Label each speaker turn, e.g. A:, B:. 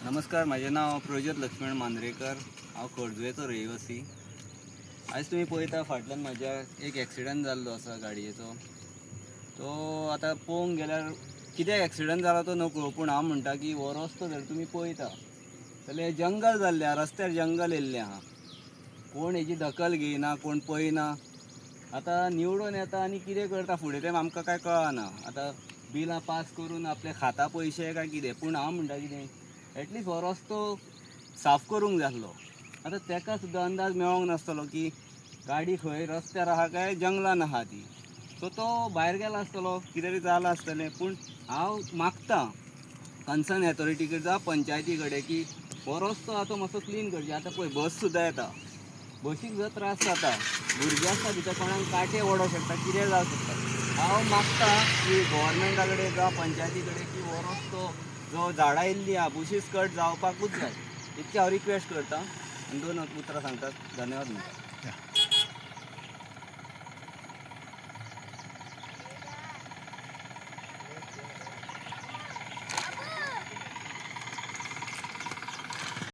A: नमस्कार, माझे नाव प्रज्योत लक्ष्मण मांद्रेकर. हांव खोर्जुवेचो रहिवासी. आयज तुमी पळयता फाटल्यान म्हाज्या एक एक्सिडंट जाल्लो आसा गाडयेचो. तो आतां पळोवंक गेल्यार कित्याक एक्सिडंट जाला तो नकळो, पूण हांव म्हणटा की हो रस्तो जर तुमी पळयता जाल्यार जंगल जाल्लें आहा, रस्त्यार जंगल येयल्लें आहा. कोण हेजी दखल घेयना, कोण पळयना. आतां निवडून येता आनी कितें करता फुडें तें आमकां कांय कळना. आतां बिलां पास करून आपले खाता पयशे काय कितें, पूण हांव म्हणटा कितें एटलिस्ट हो रस्तो साफ करूंक जाय आसलो. आतां तेका सुद्दां अंदाज मेळोंक नासतलो की गाडी खंय रस्त्यार आहा काय जंगलान आहा ती. सो तो भायर गेलो आसतलो, कितें तरी जालां आसतलें. पूण हांव मागतां कन्सर्न एथॉरिटी कडेन जावं पंचायती कडेन की हो रस्तो आहा तो मातसो क्लीन करचे. आतां पळय बस सुद्दां येता, बशीक जर त्रास जाता, भुरगीं आसता भितर कोणाक काटे ओडों शकता, कितें जावं शकता. हांव मागतां की गव्हर्मेंटा कडेन जावं पंचायती कडेन की हो रस्तो जो झाडां येयल्लीं आहा बुशीस कट जावपाकूच जाय, इतकें हांव रिक्वेस्ट करतां. आनी 2 उतरां सांगतात. धन्यवाद म्हणटा.